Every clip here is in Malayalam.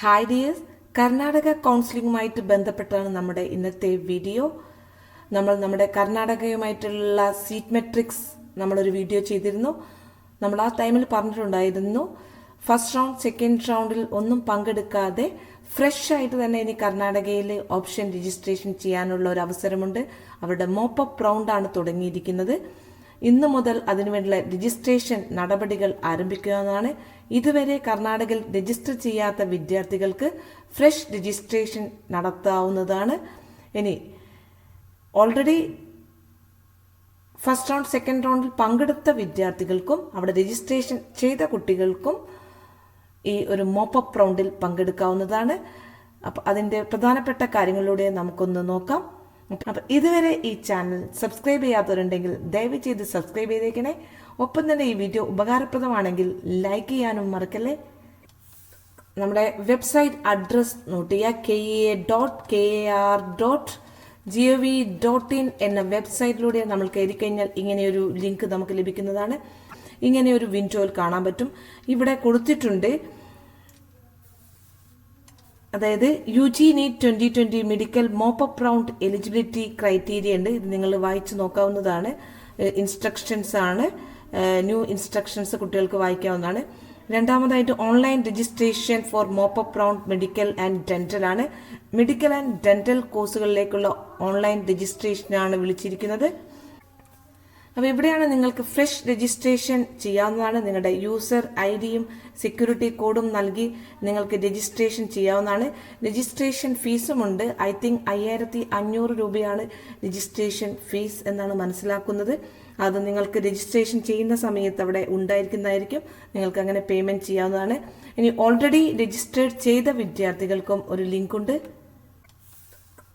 ഹായ് ഡിയേഴ്സ്, കർണാടക കൗൺസിലിംഗുമായിട്ട് ബന്ധപ്പെട്ടാണ് നമ്മുടെ ഇന്നത്തെ വീഡിയോ. നമ്മുടെ കർണാടകയുമായിട്ടുള്ള സീറ്റ് മെട്രിക്സ് നമ്മളൊരു വീഡിയോ ചെയ്തിരുന്നു. നമ്മൾ ആ ടൈമിൽ പറഞ്ഞിട്ടുണ്ടായിരുന്നു, ഫസ്റ്റ് റൗണ്ട് സെക്കൻഡ് റൗണ്ടിൽ ഒന്നും പങ്കെടുക്കാതെ ഫ്രഷ് ആയിട്ട് തന്നെ ഇനി കർണാടകയിൽ ഓപ്ഷൻ രജിസ്ട്രേഷൻ ചെയ്യാനുള്ള ഒരു അവസരമുണ്ട്. അവരുടെ മോപ്പപ്പ് റൗണ്ടാണ് തുടങ്ങിയിരിക്കുന്നത്. ഇന്നു മുതൽ അതിനുവേണ്ടിയുള്ള രജിസ്ട്രേഷൻ നടപടികൾ ആരംഭിക്കുന്നതാണ്. ഇതുവരെ കർണാടകയിൽ രജിസ്റ്റർ ചെയ്യാത്ത വിദ്യാർത്ഥികൾക്ക് ഫ്രഷ് രജിസ്ട്രേഷൻ നടത്താവുന്നതാണ്. ഇനി ഓൾറെഡി ഫസ്റ്റ് റൗണ്ട് സെക്കൻഡ് റൗണ്ടിൽ പങ്കെടുത്ത വിദ്യാർത്ഥികൾക്കും അവിടെ രജിസ്ട്രേഷൻ ചെയ്ത കുട്ടികൾക്കും ഈ ഒരു മോപ്പപ്പ് റൗണ്ടിൽ പങ്കെടുക്കാവുന്നതാണ്. അപ്പം അതിൻ്റെ പ്രധാനപ്പെട്ട കാര്യങ്ങളിലൂടെ നമുക്കൊന്ന് നോക്കാം. അപ്പം ഇതുവരെ ഈ ചാനൽ സബ്സ്ക്രൈബ് ചെയ്യാത്തവരുണ്ടെങ്കിൽ ദയവ് ചെയ്ത് സബ്സ്ക്രൈബ് ചെയ്തേക്കണേ. ഒപ്പം തന്നെ ഈ വീഡിയോ ഉപകാരപ്രദമാണെങ്കിൽ ലൈക്ക് ചെയ്യാനും മറക്കല്ലേ. നമ്മുടെ വെബ്സൈറ്റ് അഡ്രസ് നോട്ട് ചെയ്യുക. kea.kar.gov.in എന്ന വെബ്സൈറ്റിലൂടെ നമ്മൾ കയറി കഴിഞ്ഞാൽ ഇങ്ങനെയൊരു ലിങ്ക് നമുക്ക് ലഭിക്കുന്നതാണ്. ഇങ്ങനെയൊരു വിൻഡോയിൽ കാണാൻ പറ്റും. ഇവിടെ കൊടുത്തിട്ടുണ്ട്, അതായത് UG NEET 2020 medical mop-up round eligibility criteria ഉണ്ട്. ഇത് നിങ്ങൾ വായിച്ചു നോക്കാവുന്നതാണ്. ഇൻസ്ട്രക്ഷൻസ് ആണ്, ന്യൂ ഇൻസ്ട്രക്ഷൻസ് കുട്ടികൾക്ക് വായിക്കാവുന്നതാണ്. രണ്ടാമതായിട്ട് online registration four mop-up round medical and dental ആണ്. മെഡിക്കൽ ആൻഡ് ഡെന്റൽ കോഴ്സുകളിലേക്കുള്ള ഓൺലൈൻ രജിസ്ട്രേഷനാണ് വിളിച്ചിരിക്കുന്നത്. അപ്പോൾ ഇവിടെയാണ് നിങ്ങൾക്ക് ഫ്രഷ് രജിസ്ട്രേഷൻ ചെയ്യാവുന്നതാണ്. നിങ്ങളുടെ യൂസർ ഐഡിയും സെക്യൂരിറ്റി കോഡും നൽകി നിങ്ങൾക്ക് രജിസ്ട്രേഷൻ ചെയ്യാവുന്നതാണ്. രജിസ്ട്രേഷൻ ഫീസുമുണ്ട്. ഐ തിങ്ക് 5500 രൂപയാണ് രജിസ്ട്രേഷൻ ഫീസ് എന്നാണ് മനസ്സിലാക്കുന്നത്. അത് നിങ്ങൾക്ക് രജിസ്ട്രേഷൻ ചെയ്യുന്ന സമയത്ത് അവിടെ ഉണ്ടായിരിക്കുന്നതായിരിക്കും. നിങ്ങൾക്ക് അങ്ങനെ പേയ്മെന്റ് ചെയ്യാവുന്നതാണ്. ഇനി ഓൾറെഡി രജിസ്റ്റേർഡ് ചെയ്ത വിദ്യാർത്ഥികൾക്കും ഒരു ലിങ്ക് ഉണ്ട്.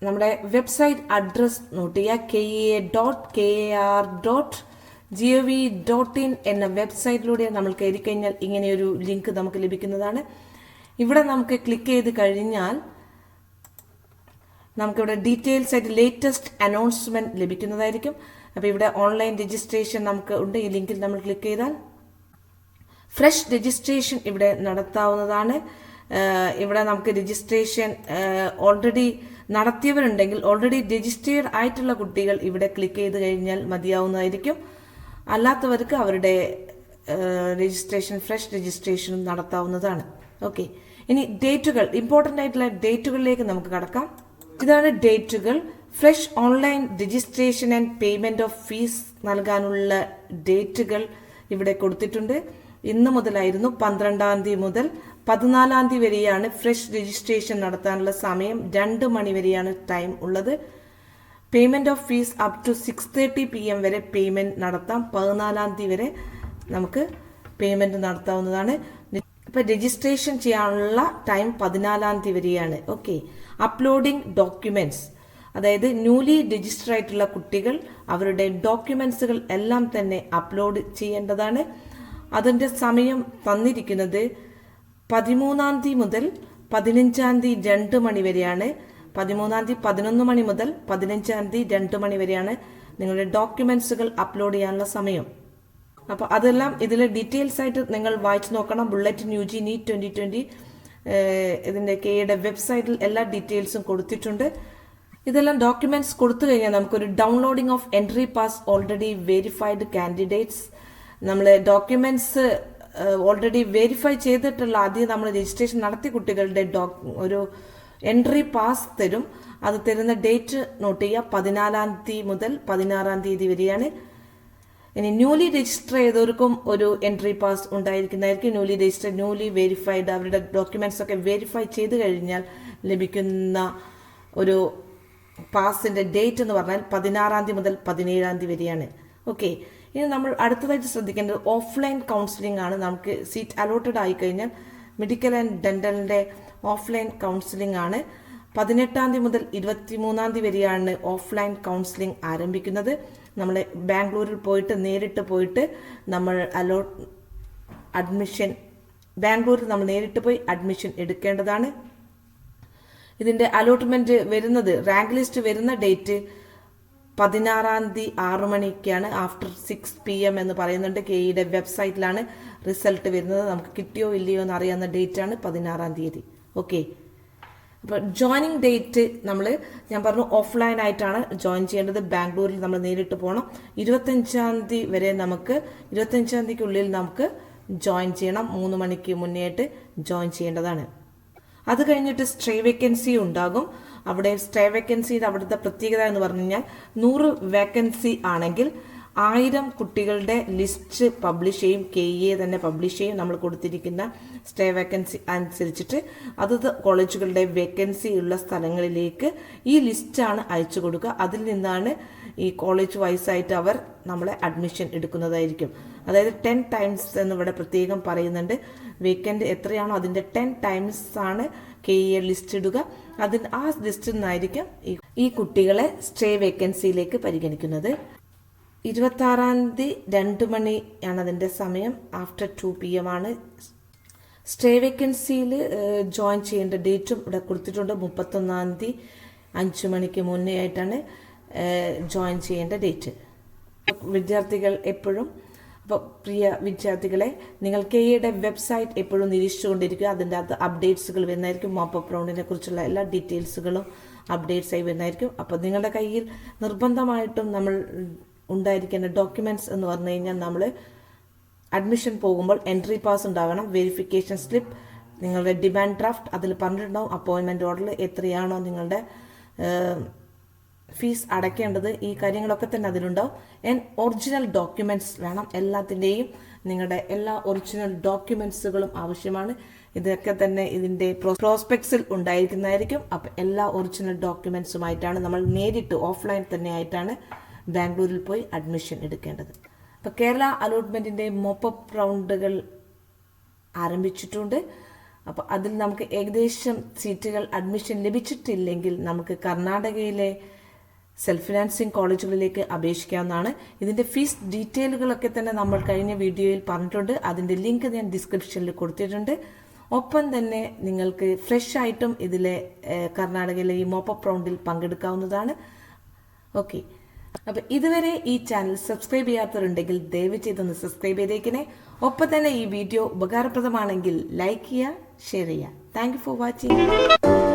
നമ്മുടെ വെബ്സൈറ്റ് അഡ്രസ് നോട്ട് ചെയ്യുക. kea.kar.gov.in എന്ന വെബ്സൈറ്റിലൂടെ നമ്മൾ കയറി കഴിഞ്ഞാൽ ഇങ്ങനെയൊരു ലിങ്ക് നമുക്ക് ലഭിക്കുന്നതാണ്. ഇവിടെ നമുക്ക് ക്ലിക്ക് ചെയ്ത് കഴിഞ്ഞാൽ നമുക്കിവിടെ ഡീറ്റെയിൽസ് ആയിട്ട് ലേറ്റസ്റ്റ് അനൗൺസ്മെന്റ് ലഭിക്കുന്നതായിരിക്കും. അപ്പോൾ ഇവിടെ ഓൺലൈൻ രജിസ്ട്രേഷൻ നമുക്ക് ഉണ്ട്. ഈ ലിങ്കിൽ നമ്മൾ ക്ലിക്ക് ചെയ്താൽ ഫ്രഷ് രജിസ്ട്രേഷൻ ഇവിടെ നടത്താവുന്നതാണ്. ഇവിടെ നമുക്ക് രജിസ്ട്രേഷൻ ഓൾറെഡി നടത്തിയവരുണ്ടെങ്കിൽ ഓൾറെഡി രജിസ്റ്റേർഡ് ആയിട്ടുള്ള കുട്ടികൾ ഇവിടെ ക്ലിക്ക് ചെയ്ത് കഴിഞ്ഞാൽ മതിയാവുന്നതായിരിക്കും. അല്ലാത്തവർക്ക് അവരുടെ രജിസ്ട്രേഷൻ ഫ്രഷ് രജിസ്ട്രേഷനും നടത്താവുന്നതാണ്. ഓക്കെ, ഇനി ഡേറ്റുകൾ, ഇമ്പോർട്ടൻ്റ് ആയിട്ടുള്ള ഡേറ്റുകളിലേക്ക് നമുക്ക് കടക്കാം. ഇതാണ് ഡേറ്റുകൾ. Fresh online registration and payment of fees നൽകാനുള്ള ഡേറ്റുകൾ ഇവിടെ കൊടുത്തിട്ടുണ്ട്. ഇന്ന് മുതലായിരുന്നു 12-ാം തീയതി മുതൽ 14-ാം തീയതി വരെയാണ് ഫ്രഷ് രജിസ്ട്രേഷൻ നടത്താനുള്ള സമയം. 2 മണി വരെയാണ് ടൈം ഉള്ളത്. Payment of fees up to 6:30 PM വരെ പേയ്മെന്റ് നടത്താം. 14-ാം തീയതി വരെ നമുക്ക് പേയ്മെന്റ് നടത്താവുന്നതാണ്. ഇപ്പൊ രജിസ്ട്രേഷൻ ചെയ്യാനുള്ള ടൈം 14-ാം തീയതി വരെയാണ്. ഓക്കെ, അപ്ലോഡിംഗ് ഡോക്യുമെന്റ്സ്, അതായത് ന്യൂലി രജിസ്റ്റർ ആയിട്ടുള്ള കുട്ടികൾ അവരുടെ ഡോക്യുമെന്റ്സുകൾ എല്ലാം തന്നെ അപ്ലോഡ് ചെയ്യേണ്ടതാണ്. അതിന്റെ സമയം തന്നിരിക്കുന്നത് 13-ാം തീയതി മുതൽ 15-ാം തീയതി 2 മണി വരെയാണ്. 13-ാം തീയതി 11 മണി മുതൽ 15-ാം തീയതി 2 മണി വരെയാണ് നിങ്ങളുടെ ഡോക്യുമെന്റ്സുകൾ അപ്ലോഡ് ചെയ്യാനുള്ള സമയം. അപ്പോൾ അതെല്ലാം ഇതിൽ ഡീറ്റെയിൽസ് ആയിട്ട് നിങ്ങൾ വായിച്ചു നോക്കണം. ബുള്ളറ്റിൻ UG NEET 2020 ഇതിന്റെ കെയുടെ വെബ്സൈറ്റിൽ എല്ലാ ഡീറ്റെയിൽസും കൊടുത്തിട്ടുണ്ട്. ഇതെല്ലാം ഡോക്യുമെന്റ്സ് കൊടുത്തു കഴിഞ്ഞാൽ നമുക്കൊരു downloading of entry pass already verified candidates, നമ്മളെ ഡോക്യുമെന്റ്സ് ഓൾറെഡി വെരിഫൈ ചെയ്തിട്ടുള്ള ആദ്യം നമ്മൾ രജിസ്ട്രേഷൻ നടത്തിയ കുട്ടികളുടെ ഒരു എൻട്രി പാസ് തരും. അത് തരുന്ന ഡേറ്റ് നോട്ട് ചെയ്യുക. 14-ാം തീയതി മുതൽ 16-ാം തീയതി വരെയാണ്. ഇനി ന്യൂലി രജിസ്റ്റർ ചെയ്തവർക്കും ഒരു എൻട്രി പാസ് ഉണ്ടായിരിക്കുന്നതായിരിക്കും. ന്യൂലി രജിസ്റ്റർ, ന്യൂലി വെരിഫൈഡ്, അവരുടെ ഡോക്യുമെന്റ്സ് ഒക്കെ വെരിഫൈ ചെയ്ത് കഴിഞ്ഞാൽ ലഭിക്കുന്ന ഒരു പാസിന്റെ ഡേറ്റ് എന്ന് പറഞ്ഞാൽ 16-ാം തീയതി മുതൽ 17-ാം തീയതി വരെയാണ്. ഓക്കെ, ഇനി നമ്മൾ അടുത്തതായിട്ട് ശ്രദ്ധിക്കേണ്ടത് ഓഫ്ലൈൻ കൗൺസിലിംഗ് ആണ്. നമുക്ക് സീറ്റ് അലോട്ടഡ് ആയി കഴിഞ്ഞാൽ മെഡിക്കൽ ആൻഡ് ഡെന്റലിന്റെ ഓഫ്ലൈൻ കൗൺസിലിംഗ് ആണ്. 18-ാം തീയതി മുതൽ 23-ാം തീയതി വരെയാണ് ഓഫ്ലൈൻ കൗൺസിലിംഗ് ആരംഭിക്കുന്നത്. നമ്മൾ ബാംഗ്ലൂരിൽ പോയിട്ട് നേരിട്ട് പോയിട്ട് നമ്മൾ ബാംഗ്ലൂരിൽ നമ്മൾ നേരിട്ട് പോയി അഡ്മിഷൻ എടുക്കേണ്ടതാണ്. ഇതിന്റെ അലോട്ട്മെന്റ് വരുന്നത്, റാങ്ക് ലിസ്റ്റ് വരുന്ന ഡേറ്റ് 16-ാം തീയതി 6 മണിക്കാണ്. ആഫ്റ്റർ 6 PM എന്ന് പറയുന്നുണ്ട്. കെയുടെ വെബ്സൈറ്റിലാണ് റിസൾട്ട് വരുന്നത്. നമുക്ക് കിട്ടിയോ ഇല്ലയോ എന്ന് അറിയാവുന്ന ഡേറ്റ് ആണ് 16-ാം തീയതി. ഓക്കെ. അപ്പോൾ ജോയിനിങ് ഡേറ്റ് ഞാൻ പറഞ്ഞു ഓഫ്ലൈൻ ആയിട്ടാണ് ജോയിൻ ചെയ്യേണ്ടത്. ബാംഗ്ലൂരിൽ നമ്മൾ നേരിട്ട് പോകണം. 25-ാം തീയതി വരെ 25-ാം തീയതിക്കുള്ളിൽ നമുക്ക് ജോയിൻ ചെയ്യണം. 3 മണിക്ക് മുന്നേ ആയിട്ട് ജോയിൻ ചെയ്യേണ്ടതാണ്. അത് കഴിഞ്ഞിട്ട് സ്റ്റേ വേക്കൻസി ഉണ്ടാകും. അവിടെ സ്റ്റേ വേക്കൻസിയുടെ അവിടുത്തെ പ്രത്യേകത എന്ന് പറഞ്ഞു കഴിഞ്ഞാൽ 100 വേക്കൻസി ആണെങ്കിൽ 1000 കുട്ടികളുടെ ലിസ്റ്റ് പബ്ലിഷ് ചെയ്യും. KEA തന്നെ പബ്ലിഷ് ചെയ്യും. നമ്മൾ കൊടുത്തിരിക്കുന്ന സ്റ്റേ വേക്കൻസി അനുസരിച്ചിട്ട് അതത് കോളേജുകളുടെ വേക്കൻസി ഉള്ള സ്ഥലങ്ങളിലേക്ക് ഈ ലിസ്റ്റാണ് അയച്ചു കൊടുക്കുക. അതിൽ നിന്നാണ് ഈ കോളേജ് വൈസായിട്ട് അവർ നമ്മളെ അഡ്മിഷൻ എടുക്കുന്നതായിരിക്കും. അതായത് 10 ടൈംസ് എന്ന് ഇവിടെ പ്രത്യേകം പറയുന്നുണ്ട്. വേക്കൻറ്റ് എത്രയാണോ അതിൻ്റെ 10 ടൈംസ് ആണ് KEA ലിസ്റ്റ് ഇടുക. ആ ലിസ്റ്റിൽ നിന്നായിരിക്കും ഈ കുട്ടികളെ സ്റ്റേ വേക്കൻസിയിലേക്ക് പരിഗണിക്കുന്നത്. 26-ാം തീയതി 2 മണിയാണ് അതിൻ്റെ സമയം. ആഫ്റ്റർ 2 PM ആണ്. സ്റ്റേ വേക്കൻസിയിൽ ജോയിൻ ചെയ്യേണ്ട ഡേറ്റും ഇവിടെ കൊടുത്തിട്ടുണ്ട്. 31-ാം തീയതി 5 മണിക്ക് മുന്നേ ആയിട്ടാണ് ജോയിൻ ചെയ്യേണ്ട ഡേറ്റ്. വിദ്യാർത്ഥികൾ എപ്പോഴും അപ്പോൾ പ്രിയ വിദ്യാർത്ഥികളെ, നിങ്ങൾ KEAയുടെ വെബ്സൈറ്റ് എപ്പോഴും നിരീക്ഷിച്ചുകൊണ്ടിരിക്കുക. അതിൻ്റെ അകത്ത് അപ്ഡേറ്റ്സുകൾ വരുന്നതായിരിക്കും. മോപ്പപ്പ് റൗണ്ടിനെ കുറിച്ചുള്ള എല്ലാ ഡീറ്റെയിൽസുകളും അപ്ഡേറ്റ്സ് ആയി വരുന്നതായിരിക്കും. അപ്പോൾ നിങ്ങളുടെ കയ്യിൽ നിർബന്ധമായിട്ടും നമ്മൾ ഉണ്ടായിരിക്കേണ്ട ഡോക്യുമെൻറ്റ്സ് എന്ന് പറഞ്ഞു കഴിഞ്ഞാൽ നമ്മൾ അഡ്മിഷൻ പോകുമ്പോൾ എൻട്രി പാസ് ഉണ്ടാകണം, വെരിഫിക്കേഷൻ സ്ലിപ്പ്, നിങ്ങളുടെ ഡിമാൻഡ് ഡ്രാഫ്റ്റ്, അതിൽ പറഞ്ഞിട്ടുണ്ടാവും അപ്പോയിൻമെൻറ്റ് ഓർഡറിൽ എത്രയാണോ നിങ്ങളുടെ ഫീസ് അടയ്ക്കേണ്ടത്. ഈ കാര്യങ്ങളൊക്കെ തന്നെ അതിലുണ്ടാവും. ഒറിജിനൽ ഡോക്യുമെൻറ്റ്സ് വേണം. എല്ലാത്തിൻ്റെയും നിങ്ങളുടെ എല്ലാ ഒറിജിനൽ ഡോക്യുമെൻറ്റ്സുകളും ആവശ്യമാണ്. ഇതൊക്കെ തന്നെ ഇതിൻ്റെ പ്രോസ്പെക്ട്സിൽ ഉണ്ടായിരിക്കുന്നതായിരിക്കും. അപ്പം എല്ലാ ഒറിജിനൽ ഡോക്യുമെൻറ്റ്സുമായിട്ടാണ് നമ്മൾ നേരിട്ട് ഓഫ്ലൈൻ തന്നെ ആയിട്ടാണ് ബാംഗ്ലൂരിൽ പോയി അഡ്മിഷൻ എടുക്കേണ്ടത്. അപ്പോൾ കേരള അലോട്ട്മെൻറ്റിൻ്റെ മോപ്പപ്പ് റൗണ്ടുകൾ ആരംഭിച്ചിട്ടുണ്ട്. അപ്പോൾ അതിൽ നമുക്ക് ഏകദേശം സീറ്റുകൾ അഡ്മിഷൻ ലഭിച്ചിട്ടില്ലെങ്കിൽ നമുക്ക് കർണാടകയിലെ സെൽഫ് ഫിനാൻസിങ് കോളേജുകളിലേക്ക് അപേക്ഷിക്കാവുന്നതാണ്. ഇതിൻ്റെ ഫീസ് ഡീറ്റെയിലുകളൊക്കെ തന്നെ നമ്മൾ കഴിഞ്ഞ വീഡിയോയിൽ പറഞ്ഞിട്ടുണ്ട്. അതിൻ്റെ ലിങ്ക് ഞാൻ ഡിസ്ക്രിപ്ഷനിൽ കൊടുത്തിട്ടുണ്ട്. ഒപ്പം തന്നെ നിങ്ങൾക്ക് ഫ്രഷ് ആയിട്ടും ഇതിലെ കർണാടകയിലെ ഈ മോപ്പപ്പ് റൗണ്ടിൽ പങ്കെടുക്കാവുന്നതാണ്. ഓക്കെ. അപ്പോൾ ഇതുവരെ ഈ ചാനൽ സബ്സ്ക്രൈബ് ചെയ്യാത്തവരുണ്ടെങ്കിൽ ദയവ് ചെയ്തൊന്ന് സബ്സ്ക്രൈബ് ചെയ്തേക്കണേ. ഒപ്പം തന്നെ ഈ വീഡിയോ ഉപകാരപ്രദമാണെങ്കിൽ ലൈക്ക് ചെയ്യുക, ഷെയർ ചെയ്യുക. Thank you for watching.